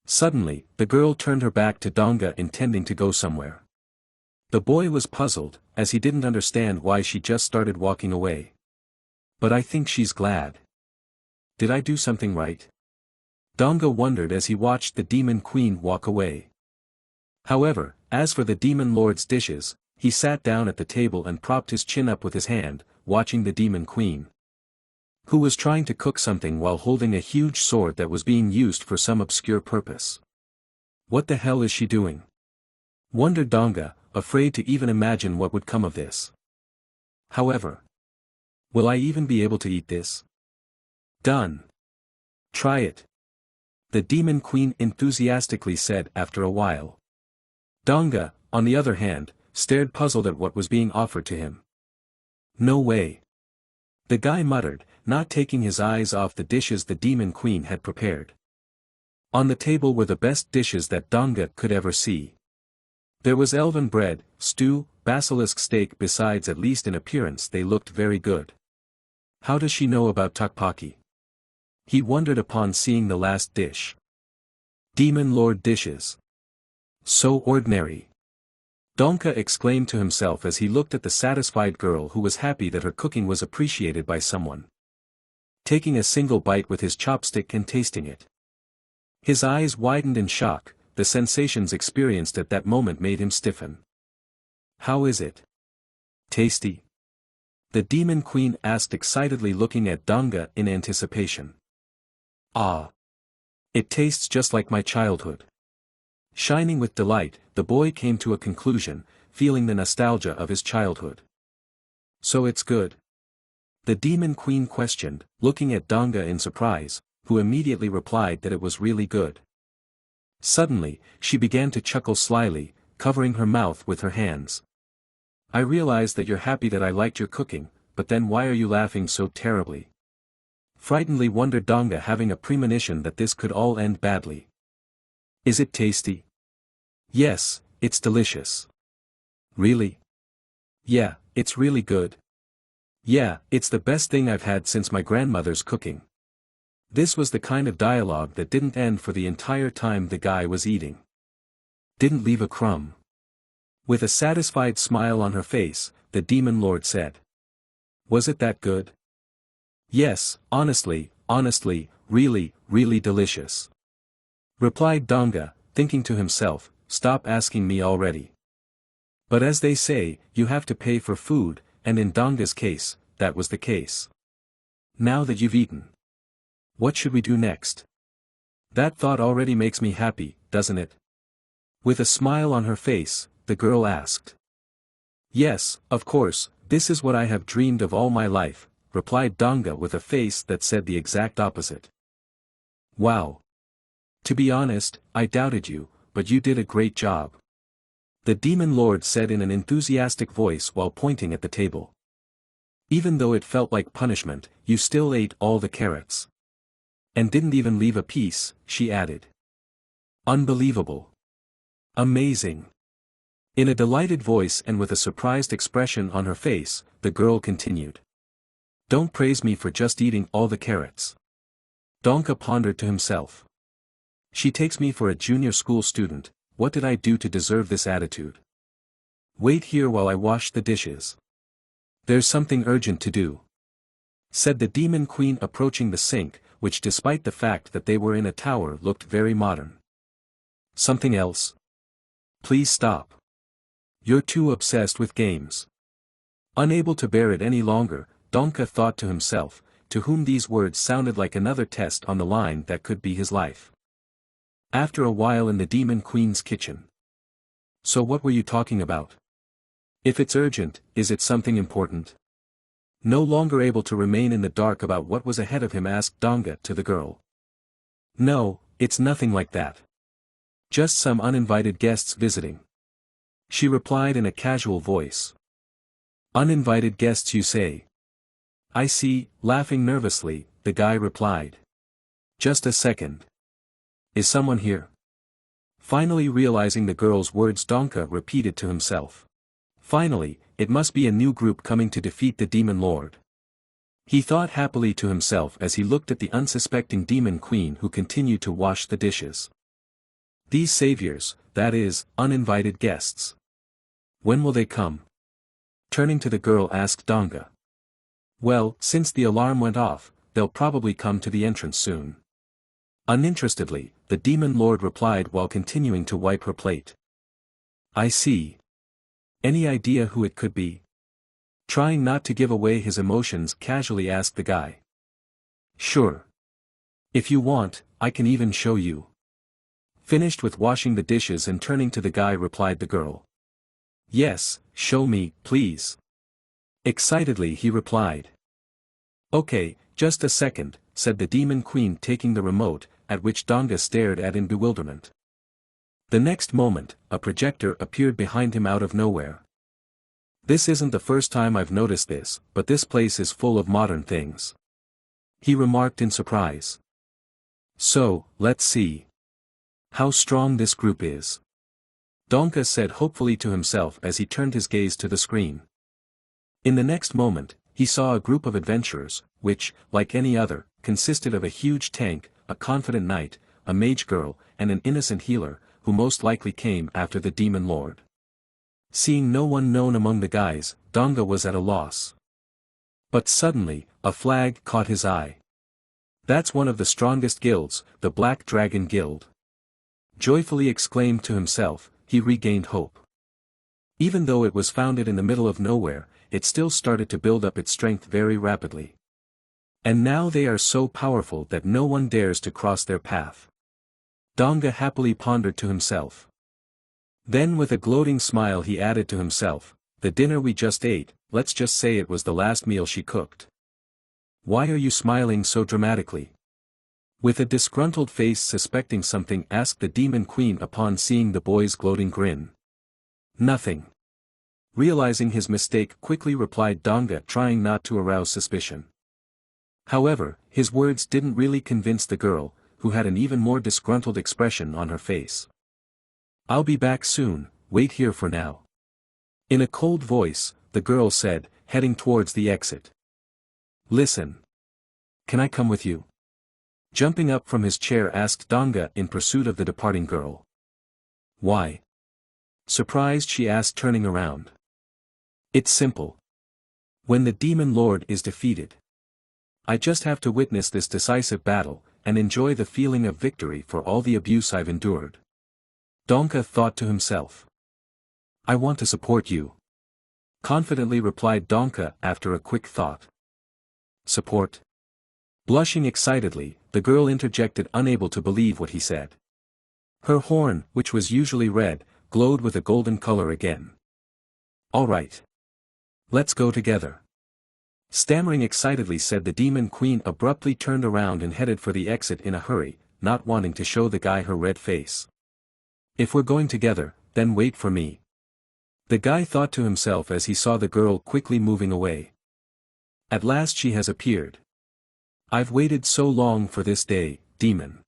Suddenly, the girl turned her back to Donga intending to go somewhere. The boy was puzzled, as he didn't understand why she just started walking away. But I think she's glad. Did I do something right? Donga wondered as he watched the demon queen walk away. However, as for the demon lord's dishes, he sat down at the table and propped his chin up with his hand, watching the demon queen, who was trying to cook something while holding a huge sword that was being used for some obscure purpose. What the hell is she doing? Wondered Donga, afraid to even imagine what would come of this. However, will I even be able to eat this? Done. Try it. The demon queen enthusiastically said after a while. Donga, on the other hand, stared puzzled at what was being offered to him. No way. The guy muttered, not taking his eyes off the dishes the demon queen had prepared. On the table were the best dishes that Donga could ever see. There was elven bread, stew, basilisk steak. Besides, at least in appearance they looked very good. How does she know about tteokbokki? He wondered upon seeing the last dish. Demon Lord dishes. So ordinary. Donka exclaimed to himself as he looked at the satisfied girl who was happy that her cooking was appreciated by someone. Taking a single bite with his chopstick and tasting it. His eyes widened in shock, the sensations experienced at that moment made him stiffen. How is it? Tasty? The demon queen asked excitedly, looking at Donga in anticipation. Ah! It tastes just like my childhood. Shining with delight, the boy came to a conclusion, feeling the nostalgia of his childhood. So it's good? The demon queen questioned, looking at Donga in surprise, who immediately replied that it was really good. Suddenly, she began to chuckle slyly, covering her mouth with her hands. I realize that you're happy that I liked your cooking, but then why are you laughing so terribly? Frightenedly wondered Donga, having a premonition that this could all end badly. Is it tasty? Yes, it's delicious. Really? Yeah, it's really good. Yeah, it's the best thing I've had since my grandmother's cooking. This was the kind of dialogue that didn't end for the entire time the guy was eating. Didn't leave a crumb. With a satisfied smile on her face, the demon lord said. Was it that good? Yes, honestly, really, really delicious. Replied Donga, thinking to himself, stop asking me already. But as they say, you have to pay for food, and in Donga's case, that was the case. Now that you've eaten, what should we do next? That thought already makes me happy, doesn't it? With a smile on her face, the girl asked. Yes, of course, this is what I have dreamed of all my life. replied Donga with a face that said the exact opposite. Wow. To be honest, I doubted you, but you did a great job. The demon lord said in an enthusiastic voice while pointing at the table. Even though it felt like punishment, you still ate all the carrots. And didn't even leave a piece, she added. Unbelievable. Amazing. In a delighted voice and with a surprised expression on her face, the girl continued. Don't praise me for just eating all the carrots. Donka pondered to himself. She takes me for a junior school student, what did I do to deserve this attitude? Wait here while I wash the dishes. There's something urgent to do, said the demon queen approaching the sink, which despite the fact that they were in a tower looked very modern. Something else? Please stop. You're too obsessed with games. Unable to bear it any longer, Donka thought to himself, to whom these words sounded like another test on the line that could be his life. After a while in the demon queen's kitchen. So what were you talking about? If it's urgent, is it something important? No longer able to remain in the dark about what was ahead of him, asked Donga to the girl. No, it's nothing like that. Just some uninvited guests visiting. She replied in a casual voice. Uninvited guests, you say? I see, laughing nervously, the guy replied. Just a second. Is someone here? Finally realizing the girl's words, Donka repeated to himself. Finally, it must be a new group coming to defeat the demon lord. He thought happily to himself as he looked at the unsuspecting demon queen who continued to wash the dishes. These saviors, that is, uninvited guests. When will they come? Turning to the girl asked Donga. Well, since the alarm went off, they'll probably come to the entrance soon. Uninterestedly, the demon lord replied while continuing to wipe her plate. I see. Any idea who it could be? Trying not to give away his emotions, casually asked the guy. Sure. If you want, I can even show you. Finished with washing the dishes and turning to the guy, replied the girl. Yes, show me, please. Excitedly he replied. Okay, just a second, said the demon queen taking the remote, at which Donga stared at in bewilderment. The next moment, a projector appeared behind him out of nowhere. This isn't the first time I've noticed this, but this place is full of modern things. He remarked in surprise. So, let's see. How strong this group is. Donka said hopefully to himself as he turned his gaze to the screen. In the next moment, he saw a group of adventurers, which, like any other, consisted of a huge tank, a confident knight, a mage girl, and an innocent healer, who most likely came after the demon lord. Seeing no one known among the guys, Donga was at a loss. But suddenly, a flag caught his eye. That's one of the strongest guilds, the Black Dragon Guild. Joyfully exclaimed to himself, he regained hope. Even though it was founded in the middle of nowhere, it still started to build up its strength very rapidly. And now they are so powerful that no one dares to cross their path. Donga happily pondered to himself. Then with a gloating smile he added to himself, the dinner we just ate, let's just say it was the last meal she cooked. Why are you smiling so dramatically? With a disgruntled face, suspecting something, asked the demon queen upon seeing the boy's gloating grin. Nothing. Realizing his mistake, quickly replied Donga, trying not to arouse suspicion. However, his words didn't really convince the girl, who had an even more disgruntled expression on her face. I'll be back soon, wait here for now. In a cold voice, the girl said, heading towards the exit. Listen. Can I come with you? Jumping up from his chair asked Donga in pursuit of the departing girl. Why? Surprised she asked, turning around. It's simple. When the demon lord is defeated, I just have to witness this decisive battle, and enjoy the feeling of victory for all the abuse I've endured. Donka thought to himself. I want to support you. Confidently replied Donka after a quick thought. Support? Blushing excitedly, the girl interjected, unable to believe what he said. Her horn, which was usually red, glowed with a golden color again. All right. Let's go together. Stammering excitedly, said the demon queen, abruptly turned around and headed for the exit in a hurry, not wanting to show the guy her red face. If we're going together, then wait for me. The guy thought to himself as he saw the girl quickly moving away. At last she has appeared. I've waited so long for this day, demon.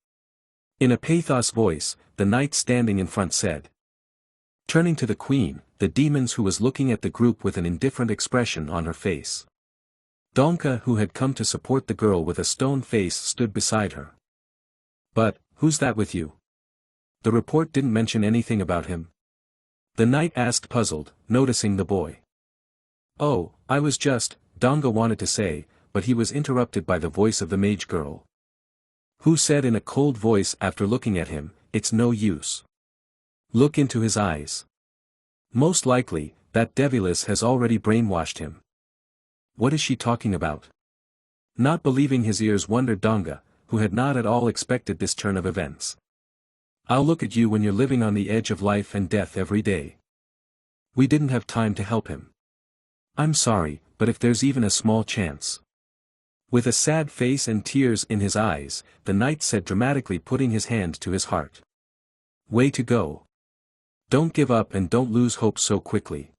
In a pathos voice, the knight standing in front said. Turning to the queen, the demons, who was looking at the group with an indifferent expression on her face. Donka, who had come to support the girl with a stone face, stood beside her. But, who's that with you? The report didn't mention anything about him. The knight asked, puzzled, noticing the boy. Oh, I was just, Donga wanted to say, but he was interrupted by the voice of the mage girl. Who said in a cold voice after looking at him, it's no use. Look into his eyes. Most likely, that Devilis has already brainwashed him. What is she talking about? Not believing his ears, wondered Donga, who had not at all expected this turn of events. I'll look at you when you're living on the edge of life and death every day. We didn't have time to help him. I'm sorry, but if there's even a small chance. With a sad face and tears in his eyes, the knight said dramatically, putting his hand to his heart. Way to go. Don't give up and don't lose hope so quickly.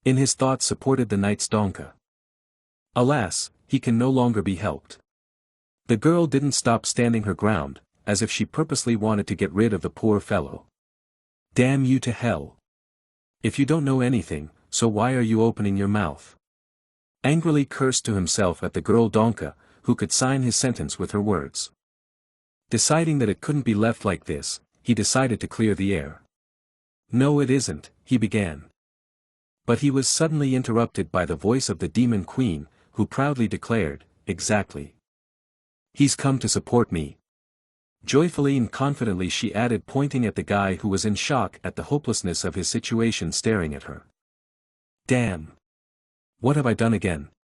In his thoughts supported the knight's Donka. Alas, he can no longer be helped. The girl didn't stop standing her ground, as if she purposely wanted to get rid of the poor fellow. Damn you to hell. If you don't know anything, so why are you opening your mouth? Angrily cursed to himself at the girl Donka, who could sign his sentence with her words. Deciding that it couldn't be left like this, he decided to clear the air. No, it isn't, he began. But he was suddenly interrupted by the voice of the demon queen, who proudly declared, exactly. He's come to support me. Joyfully and confidently she added, pointing at the guy who was in shock at the hopelessness of his situation, staring at her. Damn. What have I done again?